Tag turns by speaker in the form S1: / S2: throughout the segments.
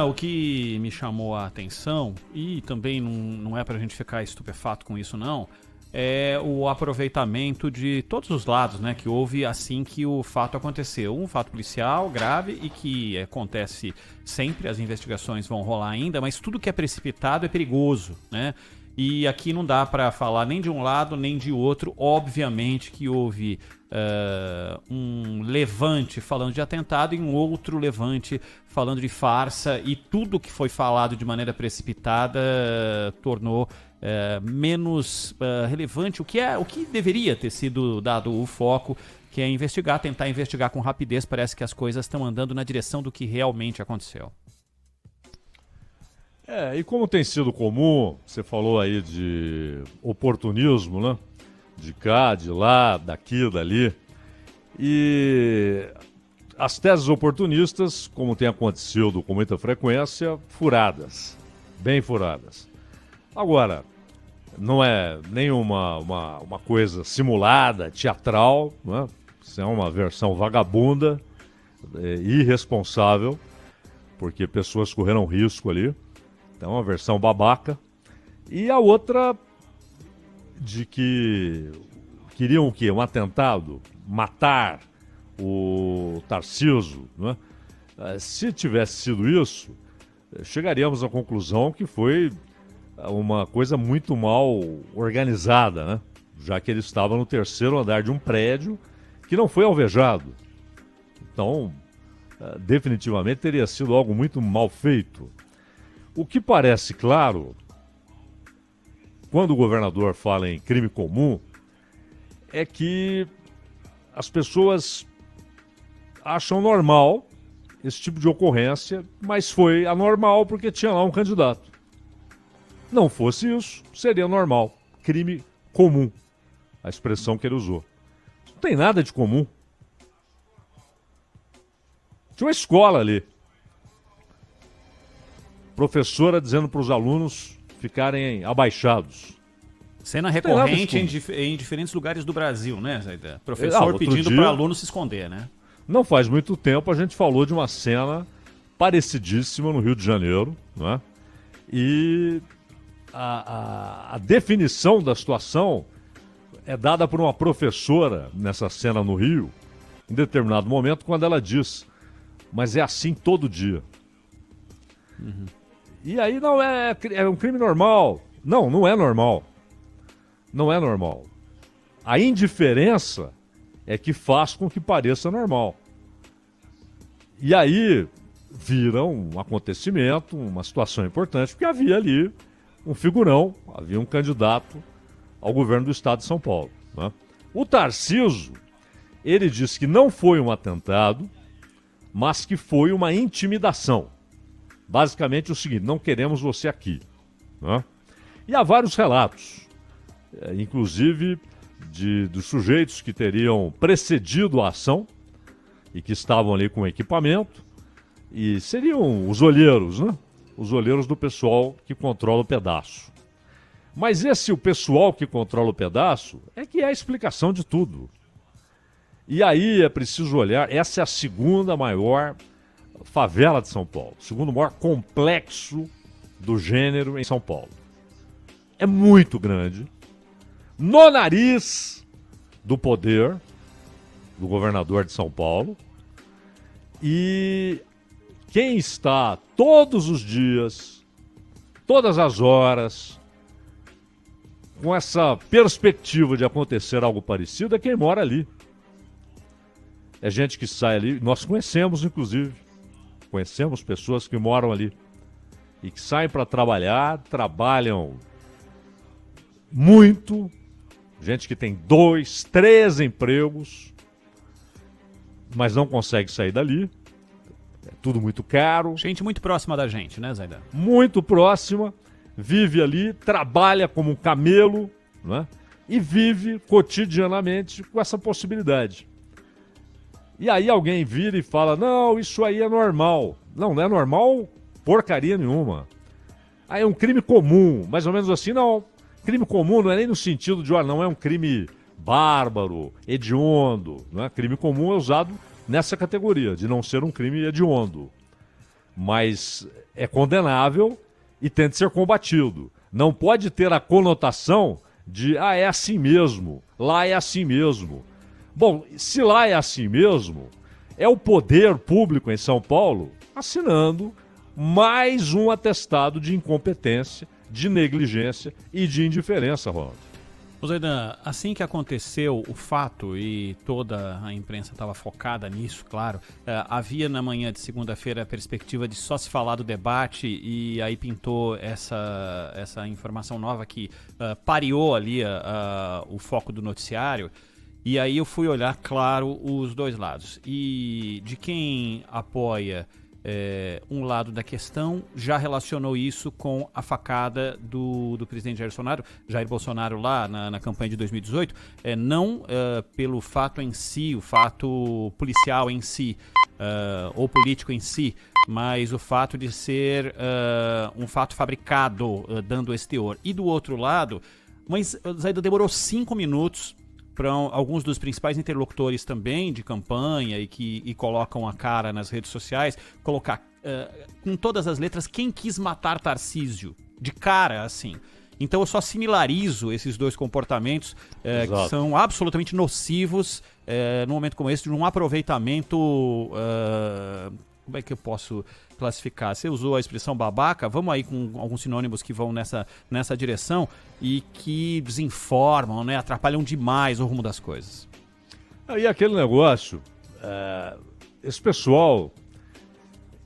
S1: O que me chamou a atenção, e também não é pra gente ficar estupefato com isso não, é o aproveitamento de todos os lados, né, que houve assim que o fato aconteceu. Um fato policial grave e que acontece sempre, as investigações vão rolar ainda, mas tudo que é precipitado é perigoso, né? E aqui não dá pra falar nem de um lado nem de outro. Obviamente que houve um levante falando de atentado e um outro levante falando de farsa, e tudo que foi falado de maneira precipitada tornou menos relevante o que deveria ter sido dado o foco, que é investigar, tentar investigar com rapidez. Parece que as coisas estão andando na direção do que realmente aconteceu.
S2: E como tem sido comum, você falou aí de oportunismo, né? De cá, de lá, daqui, dali. E as teses oportunistas, como tem acontecido com muita frequência, furadas, bem furadas. Agora, não é nenhuma uma coisa simulada, teatral, né? Isso é uma versão vagabunda, irresponsável, porque pessoas correram risco ali. Então, uma versão babaca. E a outra de que queriam o quê? Um atentado? Matar o Tarcísio, né? Se tivesse sido isso, chegaríamos à conclusão que foi uma coisa muito mal organizada, né? Já que ele estava no terceiro andar de um prédio que não foi alvejado. Então, definitivamente teria sido algo muito mal feito. O que parece claro, quando o governador fala em crime comum, é que as pessoas acham normal esse tipo de ocorrência, mas foi anormal porque tinha lá um candidato. Não fosse isso, seria normal. Crime comum, a expressão que ele usou. Não tem nada de comum. Tinha uma escola ali. Professora dizendo para os alunos ficarem abaixados.
S1: Cena recorrente em diferentes lugares do Brasil, né, Zaidan? Professor pedindo para aluno se esconder, né?
S2: Não faz muito tempo a gente falou de uma cena parecidíssima no Rio de Janeiro, né? E a definição da situação é dada por uma professora nessa cena no Rio, em determinado momento, quando ela diz: mas é assim todo dia. Uhum. E aí não é um crime normal. Não, não é normal. Não é normal. A indiferença é que faz com que pareça normal. E aí vira um acontecimento, uma situação importante, porque havia ali um figurão, havia um candidato ao governo do estado de São Paulo, né? O Tarcísio, ele disse que não foi um atentado, mas que foi uma intimidação. Basicamente o seguinte: não queremos você aqui, né? E há vários relatos, inclusive dos sujeitos que teriam precedido a ação e que estavam ali com equipamento, e seriam os olheiros, né? Os olheiros do pessoal que controla o pedaço. Mas o pessoal que controla o pedaço é que é a explicação de tudo. E aí é preciso olhar, essa é a segunda maior favela de São Paulo, o segundo maior complexo do gênero em São Paulo. É muito grande, no nariz do poder do governador de São Paulo, e quem está todos os dias, todas as horas, com essa perspectiva de acontecer algo parecido é quem mora ali. É gente que sai ali, nós conhecemos inclusive, conhecemos pessoas que moram ali e que saem para trabalhar, trabalham muito, gente que tem 2, 3 empregos, mas não consegue sair dali. É tudo muito caro.
S1: Gente muito próxima da gente, né, Zaidan?
S2: Muito próxima, vive ali, trabalha como um camelo, né? E vive cotidianamente com essa possibilidade. E aí alguém vira e fala: não, isso aí é normal. Não, não é normal porcaria nenhuma. Aí é um crime comum, mais ou menos assim. Não, crime comum não é nem no sentido de, não é um crime bárbaro, hediondo, não é? Crime comum é usado nessa categoria, de não ser um crime hediondo. mas é condenável e tem de ser combatido. Não pode ter a conotação de, é assim mesmo, lá é assim mesmo. Bom, se lá é assim mesmo, é o poder público em São Paulo assinando mais um atestado de incompetência, de negligência e de indiferença, Ronaldo.
S1: Zaidan, assim que aconteceu o fato e toda a imprensa estava focada nisso, claro, havia na manhã de segunda-feira a perspectiva de só se falar do debate e aí pintou essa informação nova que pareou ali o foco do noticiário. E aí eu fui olhar, claro, os dois lados. E de quem apoia um lado da questão, já relacionou isso com a facada do presidente Jair Bolsonaro lá na campanha de 2018, não pelo fato em si, o fato policial em si, ou político em si, mas o fato de ser um fato fabricado, dando esse teor. E do outro lado, mas Zaidan, demorou 5 minutos para alguns dos principais interlocutores também de campanha e colocam a cara nas redes sociais, colocar com todas as letras quem quis matar Tarcísio, de cara assim. Então eu só similarizo esses dois comportamentos que são absolutamente nocivos num momento como esse, de um aproveitamento... como é que eu posso classificar? Você usou a expressão babaca, vamos aí com alguns sinônimos que vão nessa direção e que desinformam, né? Atrapalham demais o rumo das coisas.
S2: Aí aquele negócio, esse pessoal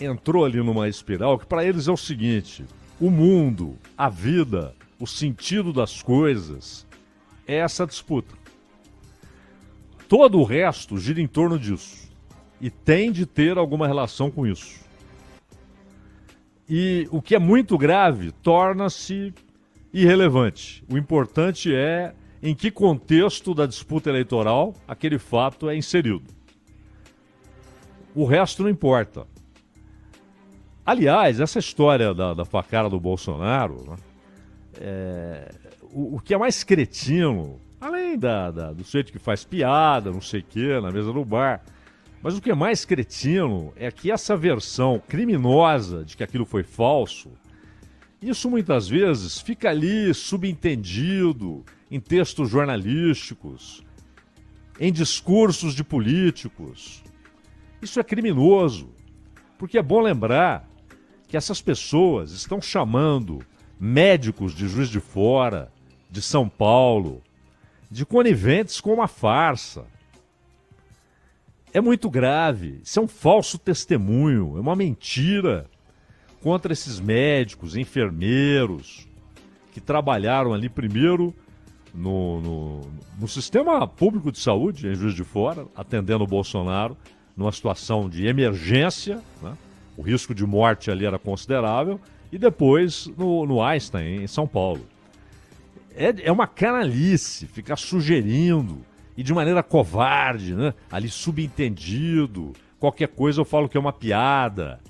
S2: entrou ali numa espiral que para eles é o seguinte: o mundo, a vida, o sentido das coisas é essa disputa. Todo o resto gira em torno disso. E tem de ter alguma relação com isso. E o que é muito grave torna-se irrelevante. O importante é em que contexto da disputa eleitoral aquele fato é inserido. O resto não importa. Aliás, essa história da facada do Bolsonaro, né, o que é mais cretino, além do sujeito que faz piada, não sei o quê, na mesa do bar... Mas o que é mais cretino é que essa versão criminosa de que aquilo foi falso, isso muitas vezes fica ali subentendido em textos jornalísticos, em discursos de políticos. Isso é criminoso, porque é bom lembrar que essas pessoas estão chamando médicos de Juiz de Fora, de São Paulo, de coniventes com uma farsa. É muito grave, isso é um falso testemunho, é uma mentira contra esses médicos, enfermeiros, que trabalharam ali primeiro no sistema público de saúde, em Juiz de Fora, atendendo o Bolsonaro, numa situação de emergência, né? O risco de morte ali era considerável, e depois no Einstein, em São Paulo. É uma canalice ficar sugerindo, e de maneira covarde, né? Ali subentendido, qualquer coisa eu falo que é uma piada,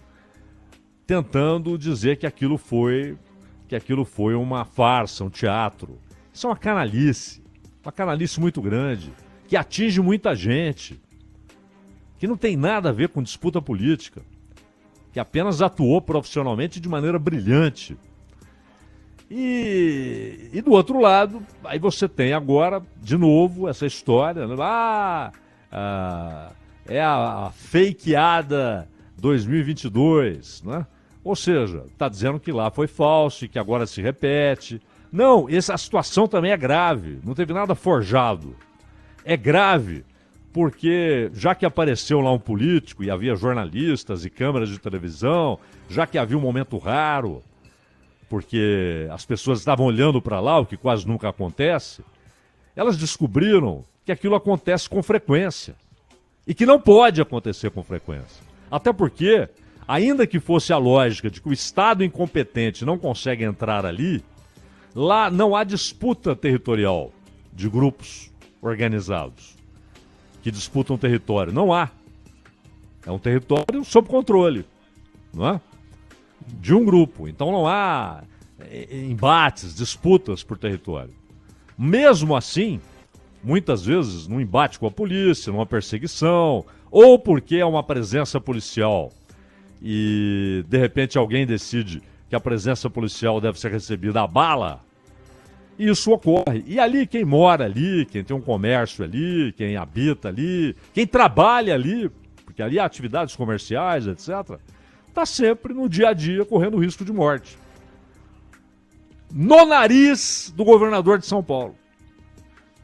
S2: tentando dizer que aquilo foi uma farsa, um teatro. Isso é uma canalice muito grande, que atinge muita gente, que não tem nada a ver com disputa política, que apenas atuou profissionalmente de maneira brilhante. E do outro lado, aí você tem agora, de novo, essa história, né? É a fakeada 2022, né? Ou seja, está dizendo que lá foi falso e que agora se repete. Não, a situação também é grave, não teve nada forjado. É grave porque, já que apareceu lá um político e havia jornalistas e câmeras de televisão, já que havia um momento raro, porque as pessoas estavam olhando para lá, o que quase nunca acontece, elas descobriram que aquilo acontece com frequência e que não pode acontecer com frequência. Até porque, ainda que fosse a lógica de que o Estado incompetente não consegue entrar ali, lá não há disputa territorial de grupos organizados que disputam território. Não há. É um território sob controle, não é? De um grupo. Então não há embates, disputas por território. Mesmo assim, muitas vezes num embate com a polícia, numa perseguição, ou porque é uma presença policial e de repente alguém decide que a presença policial deve ser recebida a bala, isso ocorre. E ali, quem mora ali, quem tem um comércio ali, quem habita ali, quem trabalha ali, porque ali há atividades comerciais, etc., está sempre no dia a dia correndo risco de morte. No nariz do governador de São Paulo.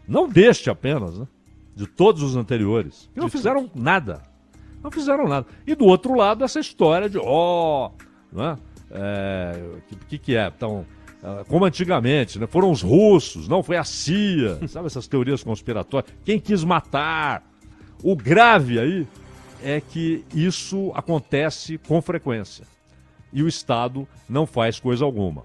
S2: Não deste apenas, né? De todos os anteriores. Que não fizeram nada. Não fizeram nada. E do outro lado, essa história de, né? Que é? Então, como antigamente, né? Foram os russos, não foi a CIA, sabe essas teorias conspiratórias? Quem quis matar? O grave aí é que isso acontece com frequência. E o Estado não faz coisa alguma.